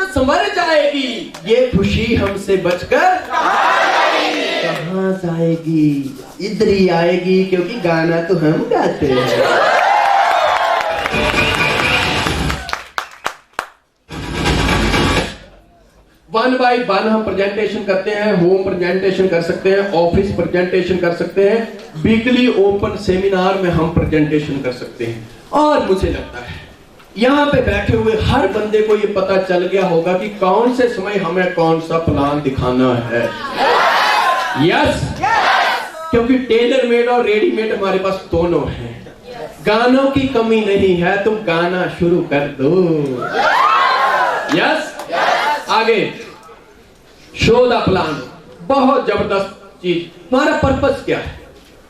संवर जाएगी, ये खुशी हमसे बचकर कहाँ जाएगी? इधर ही आएगी, क्योंकि गाना तो हम गाते हैं। वन बाय वन हम प्रेजेंटेशन करते हैं, होम प्रेजेंटेशन कर सकते हैं, ऑफिस प्रेजेंटेशन कर सकते हैं, वीकली ओपन सेमिनार में हम प्रेजेंटेशन कर सकते हैं। और मुझे लगता है यहाँ पे बैठे हुए हर बंदे को ये पता चल गया होगा कि कौन से समय हमें कौन सा प्लान दिखाना है। यस, क्योंकि टेलर मेड और रेडीमेड हमारे पास दोनों हैं। गानों की कमी नहीं है, तुम गाना शुरू कर दो। यस, आगे शो द प्लान, बहुत जबरदस्त चीज। हमारा पर्पस क्या है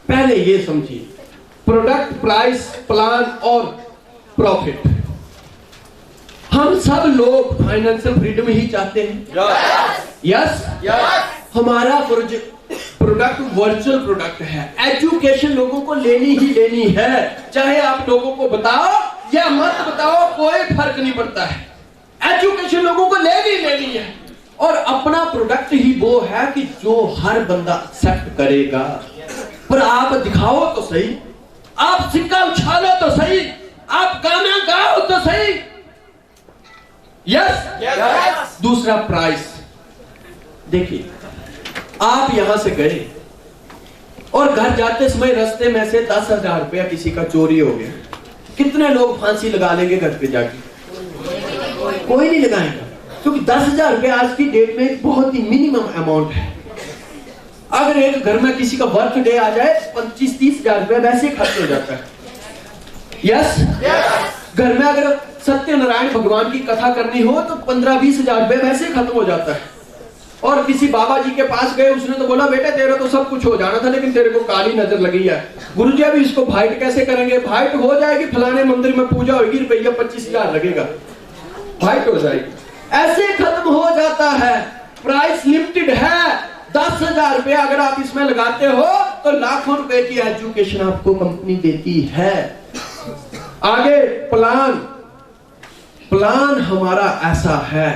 पहले ये समझिए। प्रोडक्ट, प्राइस, प्लान और प्रॉफिट। हम सब लोग फाइनेंशियल फ्रीडम ही चाहते हैं। यस, हमारा प्रोडक्ट वर्चुअल प्रोडक्ट है। एजुकेशन लोगों को लेनी ही लेनी है, चाहे आप लोगों को बताओ या मत बताओ, कोई फर्क नहीं पड़ता है। एजुकेशन लोगों को लेनी है। और अपना प्रोडक्ट ही वो है कि जो हर बंदा एक्सेप्ट करेगा। पर आप दिखाओ तो सही, आप सिक्का उछालो तो सही, आप गाना गाओ तो सही। यस। दूसरा प्राइस। देखिए, आप यहां से गए और घर जाते समय रास्ते में से 10,000 रुपया किसी का चोरी हो गया, कितने लोग फांसी लगा लेंगे घर पे जाके? कोई नहीं लगाएगा, क्योंकि 10,000 रुपया आज की डेट में बहुत ही मिनिमम अमाउंट है। अगर एक घर में किसी का बर्थडे आ जाए 25-30 हजार रुपया वैसे खर्च हो जाता है। यस, घर में अगर सत्यनारायण भगवान की कथा करनी हो तो 15-20 हजार रुपये वैसे खत्म हो जाता है। और किसी बाबा जी के पास गए, उसने तो बोला बेटा तेरा तो सब कुछ हो जाना था, लेकिन तेरे को काली नजर लगी है। गुरुजी अभी इसको फाइट कैसे करेंगे? फाइट हो जाएगी, फलाने मंदिर में पूजा होगी, रुपया 25,000 लगेगा, फाइट हो जाएगी। ऐसे खत्म हो जाता है। प्राइस लिमिटेड है। 10,000 रुपया अगर आप इसमें लगाते हो तो लाखों रुपए की एजुकेशन आपको कंपनी देती है। आगे प्लान हमारा ऐसा है,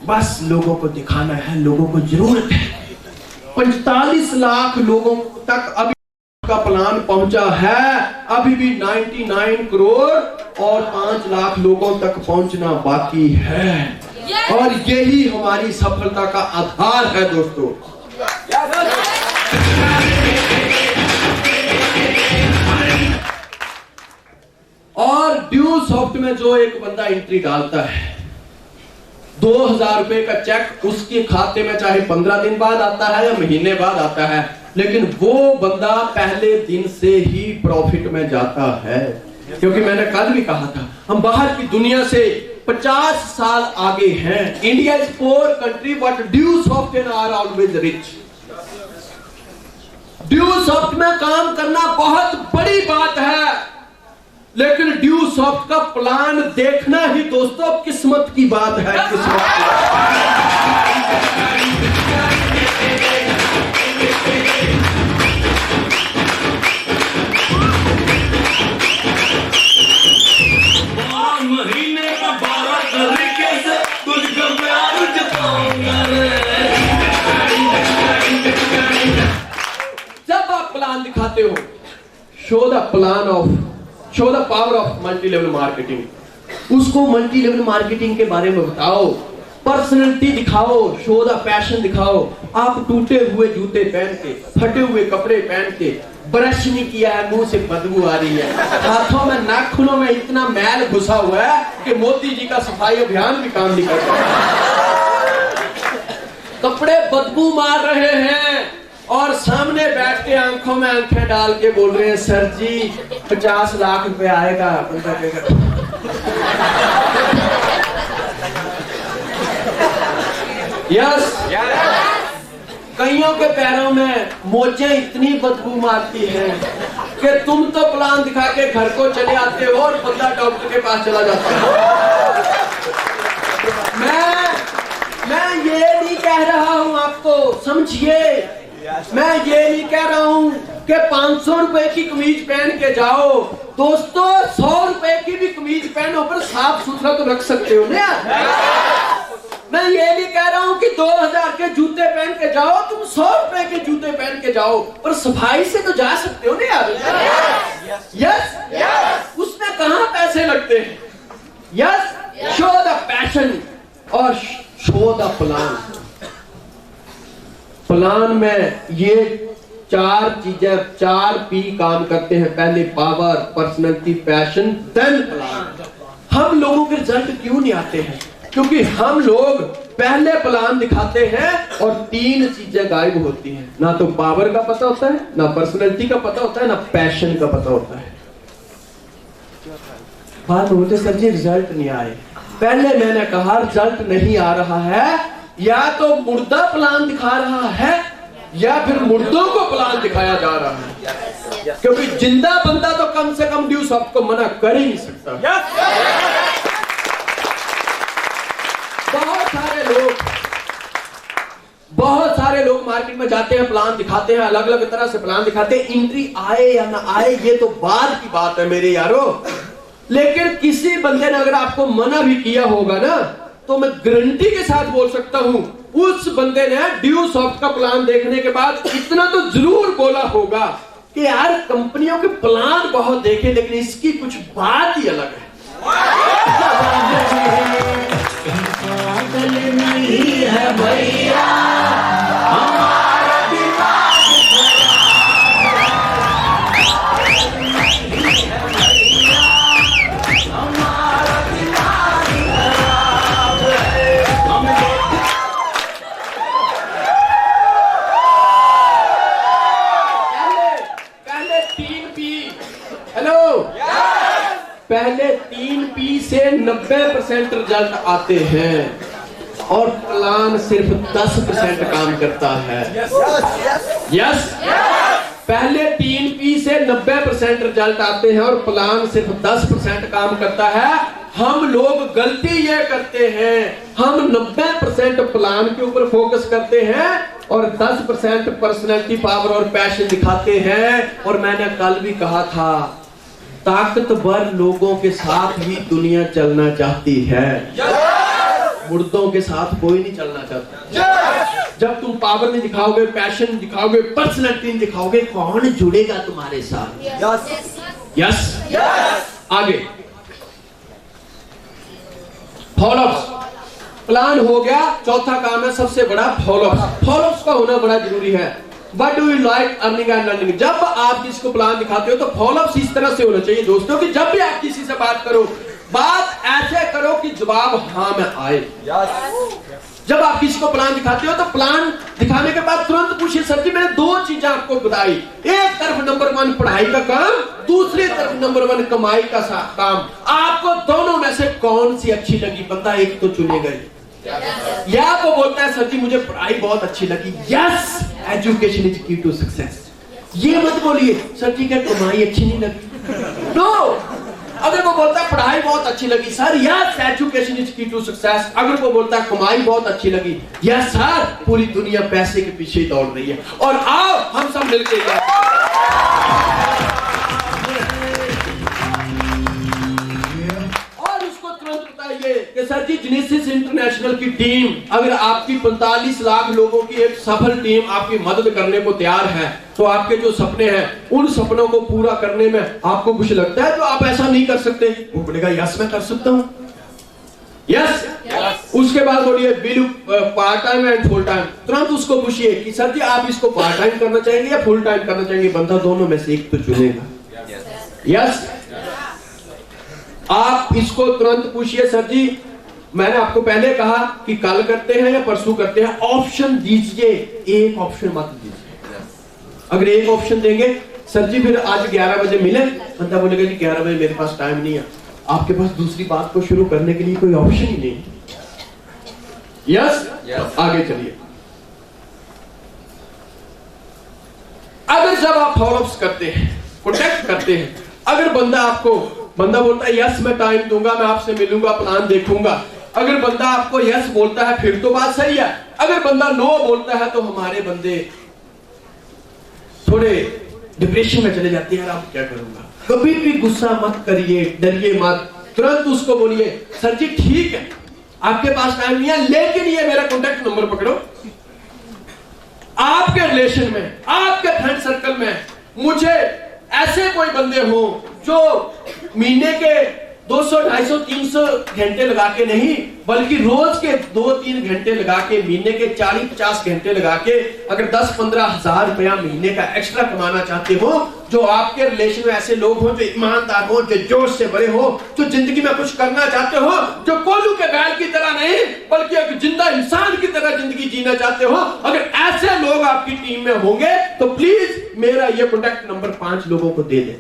बस लोगों को दिखाना है, लोगों को जरूरत है। 45 लाख लोगों तक अभी का प्लान पहुंचा है, अभी भी 99 करोड़ और 5 लाख लोगों तक पहुंचना बाकी है। और यही हमारी सफलता का आधार है दोस्तों। और ड्यू सॉफ्ट में जो एक बंदा एंट्री डालता है, 2,000 रुपए का चेक उसके खाते में चाहे 15 दिन बाद आता है या महीने बाद आता है, लेकिन वो बंदा पहले दिन से ही प्रॉफिट में जाता है। क्योंकि मैंने कल भी कहा था, हम बाहर की दुनिया से 50 साल आगे हैं। India is poor country but dew soft are always rich. Dew soft में काम करना बहुत बड़ी बात है, लेकिन ड्यू सॉफ्ट का प्लान देखना ही दोस्तों किस्मत की बात है। किस्मत की महीने का 12 तरीके से तुझको प्यार जताऊंगा रे। जब आप प्लान दिखाते हो, show the power of multi level marketing. उसको मल्टी लेवल मार्केटिंग के बारे में बताओ, पर्सनैलिटी दिखाओ, शो द पैशन दिखाओ। आप टूटे हुए जूते पहन के, फटे हुए कपड़े पहन के, ब्रश नहीं किया है, मुंह से बदबू आ रही है, हाथों में नाखूनों में इतना मैल घुसा हुआ है कि मोदी जी का सफाई अभियान भी काम नहीं करता। कपड़े बदबू मार रहे हैं और सामने बैठ के आंखों में आंखें डाल के बोल रहे हैं सर जी 50 लाख रुपए आएगा। यस, कईयों के पैरों में मोजें इतनी बदबू मारती हैं कि तुम तो प्लान दिखा के घर को चले आते हो और बंदा डॉक्टर के पास चला जाता है। मैं ये नहीं कह रहा हूं, आपको समझिए, मैं ये नहीं कह रहा हूं कि 500 रुपए की कमीज पहन के जाओ। दोस्तों 100 रुपए की भी कमीज पहनो, पर साफ सुथरा तो रख सकते हो ना। मैं ये नहीं कह रहा हूं कि 2000 के जूते पहन के जाओ, तुम 100 रुपए के जूते पहन के जाओ, पर सफाई से तो जा सकते हो ना यार। यस, उसमें कहां पैसे लगते हैं। यस, शो द पैशन और शो द प्लान। प्लान में ये 4 चीजें, 4 P काम करते हैं। पहले power, personality, passion, then plan. हम लोगों के रिजल्ट क्यों नहीं आते हैं? क्योंकि हम लोग पहले प्लान दिखाते हैं और 3 चीजें गायब होती हैं। ना तो पावर का पता होता है, ना पर्सनैलिटी का पता होता है, ना पैशन का पता होता है। बात बोलते सर जी रिजल्ट नहीं आए। पहले मैंने कहा रिजल्ट नहीं आ रहा है, या तो मुर्दा प्लान दिखा रहा है या फिर मुर्दों को प्लान दिखाया जा रहा है। क्योंकि जिंदा बंदा तो कम से कम ड्यूस आपको मना कर ही नहीं सकता। बहुत सारे लोग मार्केट में जाते हैं, प्लान दिखाते हैं, अलग अलग तरह से प्लान दिखाते हैं। एंट्री आए या ना आए ये तो बाद की बात है मेरे यारो। लेकिन किसी बंदे ने अगर आपको मना भी किया होगा ना, तो मैं गारंटी के साथ बोल सकता हूं उस बंदे ने ड्यू सॉफ्ट का प्लान देखने के बाद इतना तो जरूर बोला होगा कि यार कंपनियों के प्लान बहुत देखे, लेकिन इसकी कुछ बात ही अलग है। नहीं है भैया हमारा दिमाग पहले 3 P, हेलो, पहले 3 P से 90% रिजल्ट आते हैं और प्लान सिर्फ 10% काम करता है। यस, पहले 3 P से 90% रिजल्ट आते हैं और प्लान सिर्फ 10% काम करता है। हम लोग गलती ये करते हैं, हम 90% प्लान के ऊपर फोकस करते हैं और 10% पर्सनैलिटी, पावर और पैशन दिखाते हैं। और मैंने कल भी कहा था, ताकतवर लोगों के साथ ही दुनिया चलना चाहती है, मुर्दों के साथ कोई नहीं चलना चाहता। जब तुम पावर नहीं दिखाओगे, पैशन दिखाओगे, पर्सनैलिटी नहीं दिखाओगे, कौन जुड़ेगा तुम्हारे साथ? यस, आगे फॉलोअप्स। प्लान हो गया, चौथा काम है सबसे बड़ा फॉलोअप्स। फॉलोअप्स का होना बड़ा जरूरी है। What do you like earning and learning? जब आप किसी को प्लान दिखाते हो तो फॉलोअप्स इस तरह से होना चाहिए दोस्तों कि जब भी आप किसी से बात करो, बात ऐसे करो कि जवाब हाँ में आए। जब आप किसी को प्लान दिखाते हो तो प्लान दिखाने के बाद तुरंत पूछिए, सर जी मैंने 2 चीजें आपको बताई, एक तरफ नंबर 1 पढ़ाई का काम, दूसरी तरफ नंबर 1 कमाई का काम, आपको दोनों में से कौन सी अच्छी लगी? बंदा एक तो चुनेगा। या तो बोलता है सर जी मुझे पढ़ाई बहुत अच्छी लगी, यस, एजुकेशन इज की टू सक्सेस। ये मत बोलिए सर जी क्या कमाई अच्छी नहीं लगी, नो। अगर वो बोलता है पढ़ाई बहुत अच्छी लगी सर, यस, एजुकेशन इज की टू सक्सेस। अगर वो बोलता है कमाई बहुत अच्छी लगी, यस सर, पूरी दुनिया पैसे के पीछे दौड़ रही है और आओ हम सब मिलकर कि सर जी जेनेसिस इंटरनेशनल की टीम, अगर आपकी 45 लाख लोगों की एक सफल टीम आपकी मदद करने को तैयार है, तो आपके जो सपने हैं उन सपनों को पूरा करने में आपको कुछ लगता है तो आप ऐसा नहीं कर सकते? वो बोलेगा यस मैं कर सकता हूं। यस, उसके बाद बोलिए bill part time and full time. तुरंत उसको पूछिए कि सर जी आप इसको पार्ट टाइम करना चाहेंगे या फुल टाइम करना चाहेंगे? बंदा दोनों में से एक तो चुनेगा। यस, आप इसको तुरंत पूछिए, सर जी मैंने आपको पहले कहा कि कल करते हैं या परसों करते हैं, ऑप्शन दीजिए, एक ऑप्शन मत दीजिए। अगर एक ऑप्शन देंगे, सर जी फिर आज 11 बजे मिले, बंदा बोलेगा जी 11 बजे मेरे पास टाइम नहीं है, आपके पास दूसरी बात को शुरू करने के लिए कोई ऑप्शन ही नहीं। यस, आगे चलिए। अगर जब आप फॉलोअप्स करते हैं, प्रोटेक्ट करते हैं, अगर बंदा बोलता है यस मैं टाइम दूंगा, मैं आपसे मिलूंगा, प्लान देखूंगा, अगर बंदा आपको यस बोलता है फिर तो बात सही है। अगर बंदा नो बोलता है तो हमारे बंदे थोड़े डिप्रेशन में चले जाते हैं, यार आप क्या करूंगा। कभी भी गुस्सा मत करिए, डरिए मत, तुरंत उसको बोलिए सर जी ठीक है, आपके पास टाइम नहीं है, लेकिन ये मेरा कॉन्टेक्ट नंबर पकड़ो। आपके रिलेशन में, आपके फ्रेंड सर्कल में मुझे ऐसे कोई बंदे हो जो महीने के 200, 250, 300 घंटे लगा के नहीं, बल्कि रोज के 2-3 घंटे लगा के, महीने के 40-50 घंटे लगा के अगर 10-15 हजार रुपया महीने का एक्स्ट्रा कमाना चाहते हो, जो आपके रिलेशन में ऐसे लोग हो जो ईमानदार हो, जो जोश से भरे हो, जो जिंदगी में कुछ करना चाहते हो, जो कोल्लू के बैल की तरह नहीं बल्कि एक जिंदा इंसान की तरह जिंदगी जीना चाहते हो, अगर ऐसे लोग आपकी टीम में होंगे तो प्लीज मेरा ये कॉन्टैक्ट नंबर 5 लोगों को दे दें।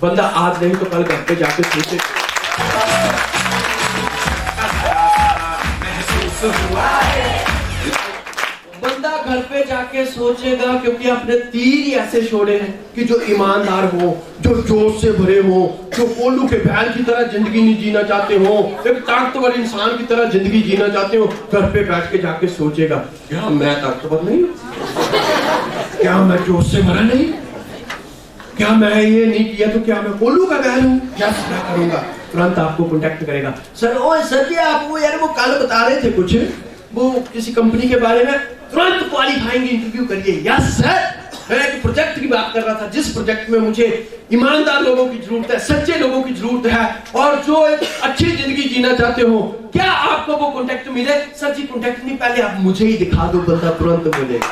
बंदा आज नहीं तो कल घर पे जाके सोचे। बंदा घर पे जाके सोचेगा, क्योंकि अपने तीर ही ऐसे छोड़े हैं कि जो ईमानदार हो, जो जोश से भरे हो, जो कोल्लू के बैल की तरह जिंदगी नहीं जीना चाहते हो, एक ताकतवर इंसान की तरह जिंदगी जीना चाहते हो, घर पे बैठ के जाके सोचेगा क्या मैं ताकतवर नहीं, क्या मैं जोश से भरा नहीं, क्या मैं ये नहीं किया तो क्या मैं कोल्लू का बैल हूँ, क्या करूंगा। तुरंत आपको कांटेक्ट करेगा। सर ओ सर जी आप वो कल बता रहे थे कुछ वो किसी कंपनी के बारे में, तुरंत क्वालिफाइंग इंटरव्यू करिए। यस सर, मैं एक प्रोजेक्ट की बात कर रहा था जिस प्रोजेक्ट में मुझे ईमानदार लोगों की जरूरत है, सच्चे लोगों की जरूरत है, और जो एक अच्छी जिंदगी जीना चाहते हो, क्या आपको वो कांटेक्ट मिले? सर जी कांटेक्ट नहीं, पहले आप मुझे ही दिखा दो, बंदा तुरंत मिलेगा।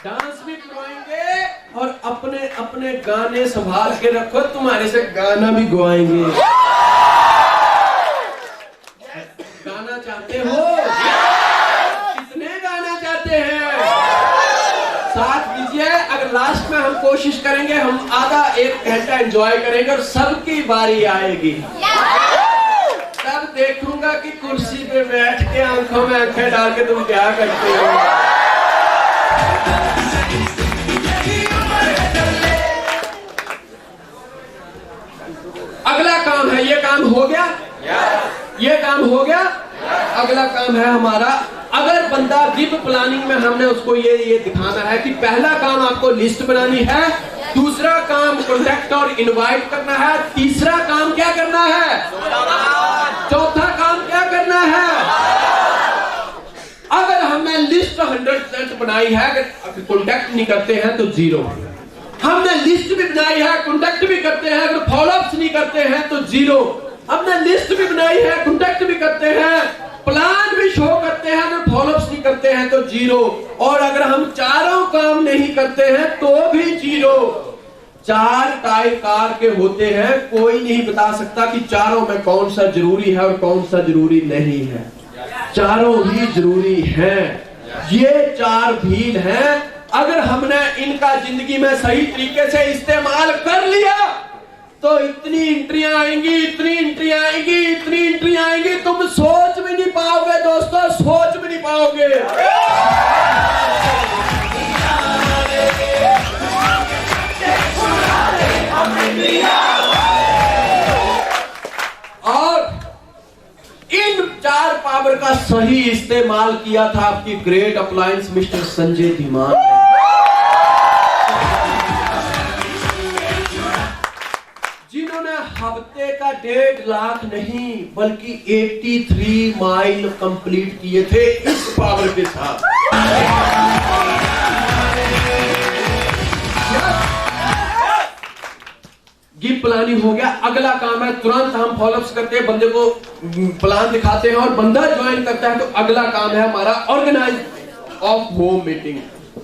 डांस भी करवाएंगे, और अपने अपने गाने संभाल के रखो, तुम्हारे से गाना भी गवाएंगे। गाना चाहते हो? कितने गाना चाहते हैं? साथ दीजिए। अगर लास्ट में हम कोशिश करेंगे, हम आधा 1 घंटा एंजॉय करेंगे और सबकी बारी आएगी, तब देखूंगा कि कुर्सी पे बैठ के आंखों में आंखें डाल के तुम क्या करते हो। अगला काम है, ये काम हो गया, ये काम हो गया। अगला काम है हमारा, अगर बंदा गिव प्लानिंग में हमने उसको ये दिखाना है कि पहला काम आपको लिस्ट बनानी है, दूसरा काम कॉन्टैक्ट और इनवाइट करना है, तीसरा काम क्या करना है, चौथा काम क्या करना है। अगर हमने लिस्ट 100% बनाई है, अगर कॉन्टैक्ट नहीं करते हैं तो 0। हमने लिस्ट भी बनाई है, कॉन्टैक्ट भी करते हैं, अगर फॉलोअप्स नहीं करते हैं तो 0। हमने लिस्ट भी बनाई है, कॉन्टैक्ट भी करते हैं, प्लान भी शो करते हैं, अगर फॉलोअप्स नहीं करते हैं तो 0। और अगर हम चारों काम नहीं करते हैं तो भी 0। 4 टाइप कार के होते हैं, कोई नहीं बता सकता कि चारों में कौन सा जरूरी है और कौन सा जरूरी नहीं है। चारों ही जरूरी हैं। ये 4 भील हैं, अगर हमने इनका जिंदगी में सही तरीके से इस्तेमाल कर लिया तो इतनी एंट्रियां आएंगी, इतनी एंट्रियां आएंगी, इतनी एंट्रियां आएंगी, तुम सोच भी नहीं पाओगे दोस्तों, सोच भी नहीं पाओगे। और इन 4 पावर का सही इस्तेमाल किया था आपकी great appliance mister Sanjay Dhiman ने, जिन्होंने हफ्ते का 1.5 लाख नहीं बल्कि 83 माइल कंप्लीट किए थे इस पावर के साथ। गिव प्लानिंग हो गया। अगला काम है, तुरंत हम फॉलोअप्स करते हैं, बंदे को प्लान दिखाते हैं और बंदा ज्वाइन करता है, तो अगला काम है हमारा ऑर्गेनाइज ऑफ होम मीटिंग।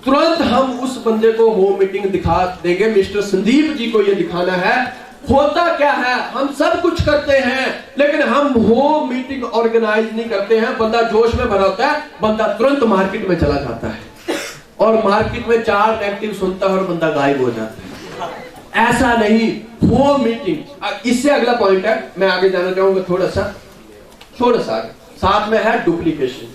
तुरंत हम उस बंदे को होम मीटिंग दिखा देंगे। मिस्टर संदीप जी को यह दिखाना है होता क्या है। हम सब कुछ करते हैं लेकिन हम होम मीटिंग ऑर्गेनाइज नहीं करते हैं। बंदा जोश में भरा होता है, बंदा तुरंत मार्केट में चला जाता है और मार्केट में 4 नेगेटिव सुनता है और बंदा गायब हो जाता है। ऐसा नहीं, होम मीटिंग। इससे अगला पॉइंट है, मैं आगे जाना चाहूंगा थोड़ा सा आगे। साथ में है डुप्लीकेशन।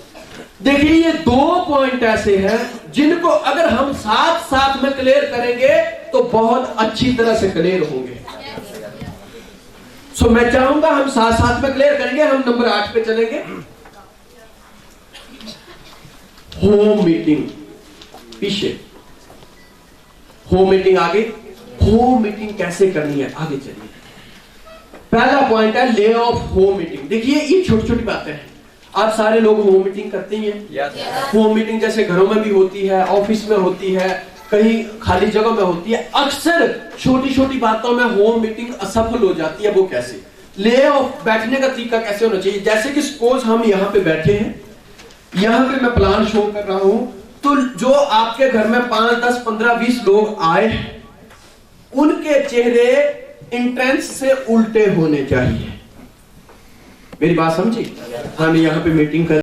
देखिए ये 2 पॉइंट ऐसे हैं जिनको अगर हम साथ साथ में क्लियर करेंगे तो बहुत अच्छी तरह से क्लियर होंगे। सो मैं चाहूंगा हम साथ साथ में क्लियर करेंगे। हम नंबर 8 पे चलेंगे। होम मीटिंग पीछे, होम मीटिंग आगे। होम मीटिंग कैसे करनी है आगे चलिए। पहला पॉइंट है ले ऑफ होम मीटिंग। देखिए ये छोटी छोटी बातें हैं। आप सारे लोग होम मीटिंग करते ही हैं। होम मीटिंग जैसे घरों में भी होती है, ऑफिस में होती है, कहीं खाली जगह में होती है। अक्सर छोटी छोटी बातों में होम मीटिंग असफल हो जाती है। वो कैसे? ले ऑफ बैठने का तरीका कैसे होना चाहिए? जैसे कि सपोज हम यहाँ पे बैठे हैं, यहाँ पे मैं प्लान शो कर रहा हूं, तो जो आपके घर में 5, 10, 15, 20 लोग आए हैं, उनके चेहरे इंटेंस से उल्टे होने चाहिए। मेरी बात समझी? हम यहाँ पे मीटिंग कर